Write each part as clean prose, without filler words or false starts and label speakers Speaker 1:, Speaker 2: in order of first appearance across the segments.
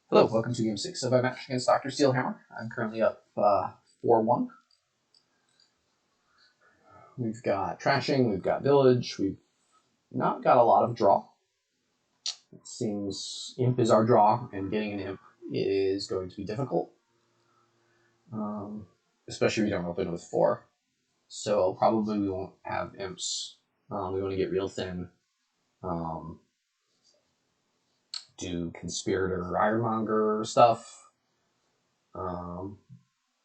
Speaker 1: Hello, welcome to Game 6 of my match against drsteelhammer. I'm currently up 4-1. We've got trashing, we've got village, we've not got a lot of draw. It seems imp is our draw, and getting an imp is going to be difficult. Especially if we don't open with 4. So probably we won't have imps. We want to get real thin. Do Conspirator, Ironmonger stuff.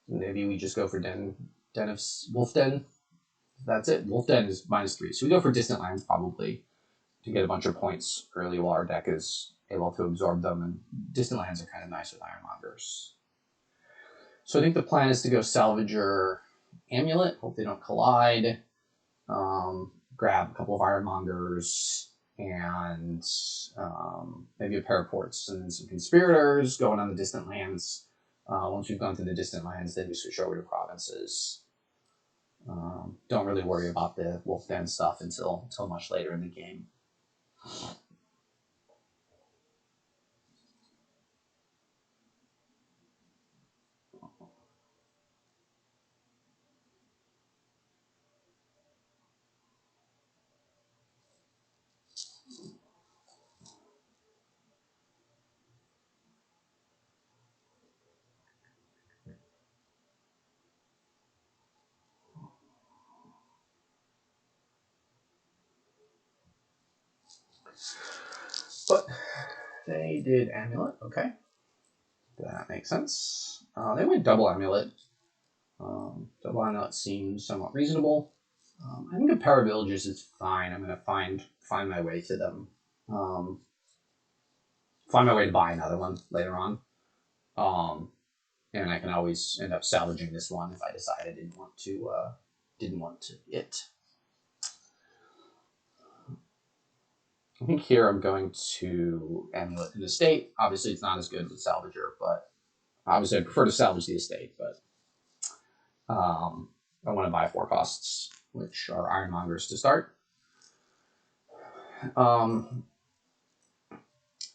Speaker 1: Maybe we just go for Den of Wolf Den. That's it. Wolf Den is -3. So we go for Distant Lands probably to get a bunch of points early while our deck is able to absorb them. And Distant Lands are kind of nice with Ironmongers. So I think the plan is to go Salvager, Amulet. Hope they don't collide. Grab a couple of Ironmongers and maybe a pair of ports and some Conspirators going on the Distant Lands. Once we've gone through the Distant Lands, then we switch over to Provinces. Don't really worry about the Wolf Den stuff until much later in the game. But they did Amulet, okay. That makes sense. They went double Amulet. Double Amulet seems somewhat reasonable. I think a pair of villages is fine. I'm going to find my way to them. Find my way to buy another one later on. And I can always end up salvaging this one if I decide I didn't want to it. I think here I'm going to Amulet in Estate. Obviously, it's not as good with Salvager, but obviously I prefer to salvage the Estate, but I want to buy 4 costs, which are Ironmongers to start.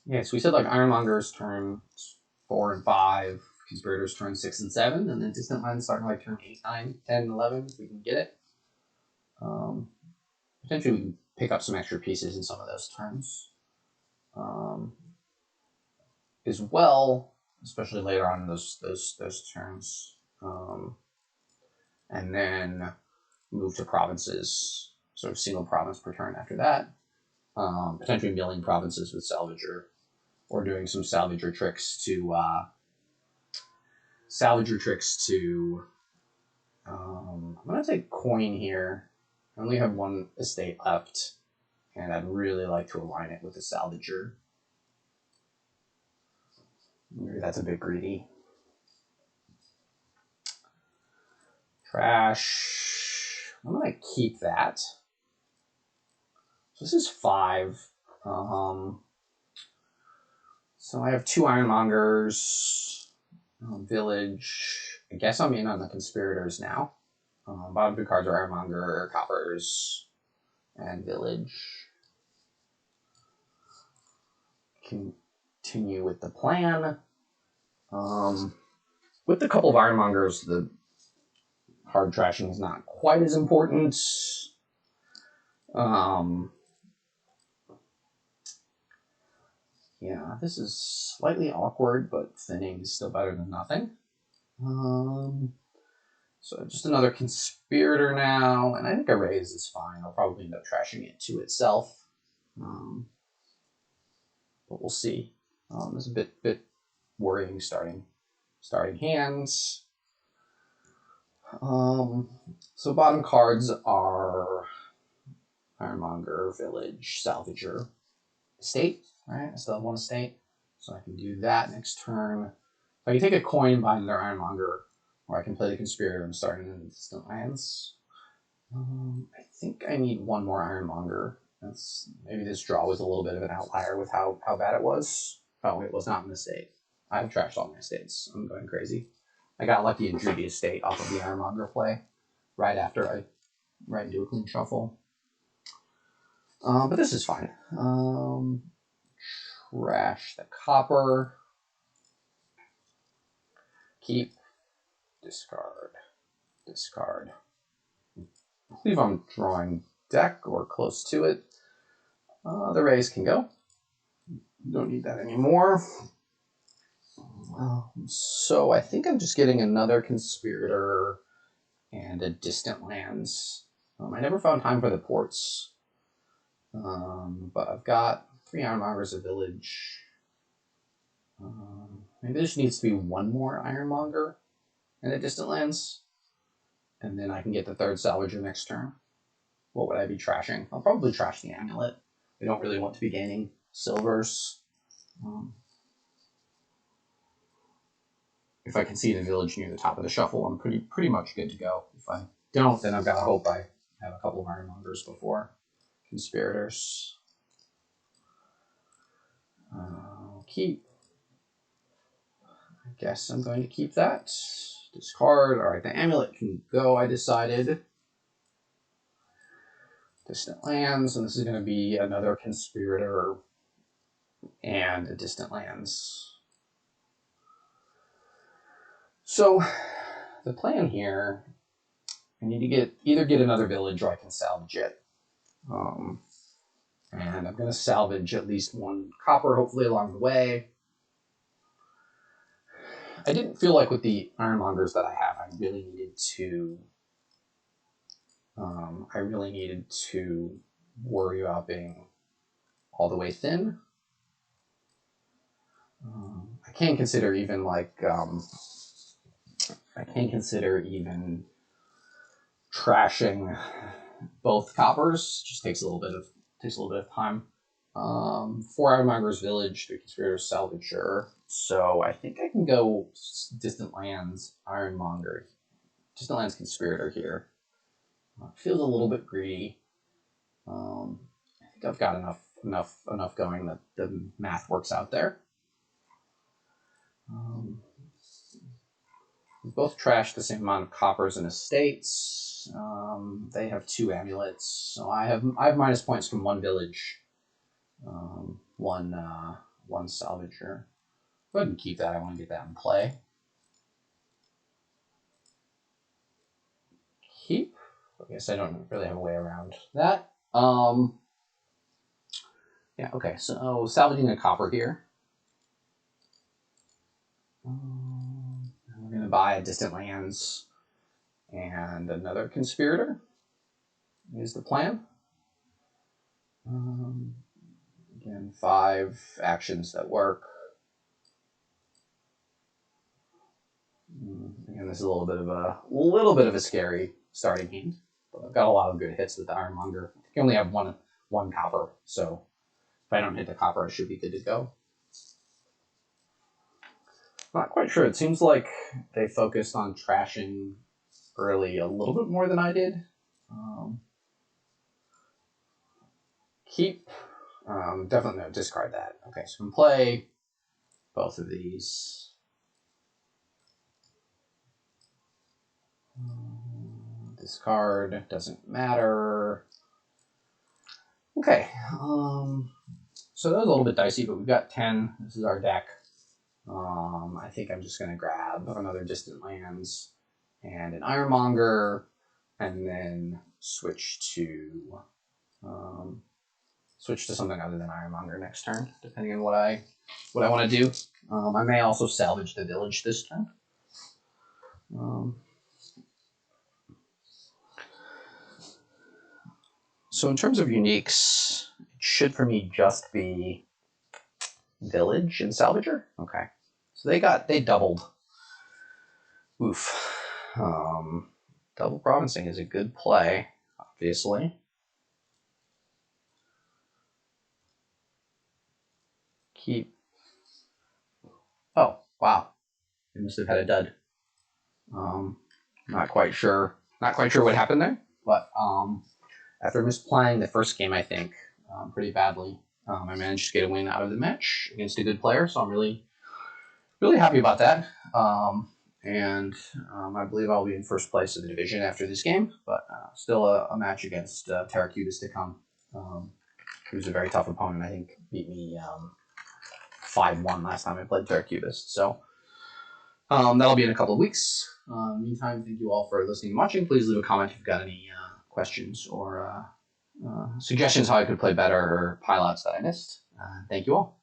Speaker 1: Yeah, so we said like Ironmongers turn 4 and 5, Conspirators turn 6 and 7, and then Distant Lands starting like turn 8, 9, 10, and 11 if we can get it. Potentially we can pick up some extra pieces in some of those turns. As well, especially later on in those turns. And then move to provinces, sort of single province per turn after that. Potentially milling provinces with Salvager, or doing some Salvager tricks to I'm gonna take coin here. I only have 1 estate left, and I'd really like to align it with a Salvager. Maybe that's a bit greedy. Trash. I'm gonna keep that. So this is 5. So I have 2 Ironmongers. Village. I guess I'm in on the Conspirators now. Bottom 2 cards are Ironmonger, Coppers, and Village. Continue with the plan. With a couple of Ironmongers, the hard trashing is not quite as important. Yeah, this is slightly awkward, but thinning is still better than nothing. So just another Conspirator now, and I think a Raze is fine. I'll probably end up trashing it to itself. But we'll see. It's a bit worrying starting hands. So bottom cards are Ironmonger, Village, Salvager, Estate. Right, I still have 1 estate, so I can do that next turn. So I can take a coin and buy another Ironmonger, or I can play the Conspirator and start in the Distant Lands. I think I need 1 more Ironmonger. Maybe this draw was a little bit of an outlier with how bad it was. Oh, it was not an estate. I've trashed all my estates. I'm going crazy. I got lucky and drew the estate off of the Ironmonger play right after I into a clean shuffle. But this is fine. Trash the Copper. keep, discard, discard. I believe I'm drawing deck or close to it. The Raze can go. Don't need that anymore. So I think I'm just getting another Conspirator and a Distant Lands. I never found time for the ports. But I've got 3 Ironmongers, a village. Maybe there just needs to be 1 more Ironmonger and a Distant Lands. And then I can get the 3rd Salvager next turn. What would I be trashing? I'll probably trash the Amulet. We don't really want to be gaining silvers. If I can see the village near the top of the shuffle, I'm pretty much good to go. If I don't, then I've got to hope I have a couple of Ironmongers before Conspirators. Keep. I guess I'm going to keep that. Discard. All right, the Amulet can go, I decided. Distant Lands, and this is going to be another Conspirator and a Distant Lands. So the plan here, I need to either get another village or I can salvage it. And I'm going to salvage at least 1 copper, hopefully along the way. I didn't feel like with the Ironmongers that I have, I really needed to worry about being all the way thin. I can consider even trashing both coppers. Just takes a little bit of time. 4 Ironmongers, village, 3 Conspirators, Salvager. So I think I can go Distant Lands, Ironmonger, Distant Lands, Conspirator here. Feels a little bit greedy. I think I've got enough going that the math works out there. We both trash the same amount of coppers and estates. They have 2 amulets, so I have minus points from 1 village, 1 salvager. Go ahead and keep that. I want to get that in play. Keep. I guess I don't really have a way around that. Yeah. Okay. So salvaging a copper here. We're going to buy a Distant Lands and another Conspirator is the plan. Again, 5 actions that work. Again, this is a little bit of a scary starting hand, but I've got a lot of good hits with the Ironmonger. I think I only have one copper, so if I don't hit the copper, I should be good to go. Not quite sure. It seems like they focused on trashing early a little bit more than I did. Keep. Definitely no, discard that. Okay, so we can play both of these. Discard, doesn't matter. Okay, so that was a little bit dicey, but we've got 10. This is our deck. I think I'm just going to grab another Distant Lands and an Ironmonger, and then switch to something other than Ironmonger next turn, depending on what I want to do. I may also salvage the village this turn. So in terms of uniques, it should for me just be village and salvager. Okay, so they doubled. Oof. Double provincing is a good play, obviously. Keep. Oh, wow. I must have had a dud. Not quite sure what happened there, but after misplaying the first game, I think, pretty badly, I managed to get a win out of the match against a good player, so I'm really, really happy about that. And I believe I'll be in first place of the division after this game, but still a match against Terracubus to come. Who's a very tough opponent. I think beat me 5-1 last time I played Terracubus. So That'll be in a couple of weeks. Meantime, thank you all for listening and watching. Please leave a comment if you've got any questions or suggestions how I could play better or pilouts that I missed. Thank you all.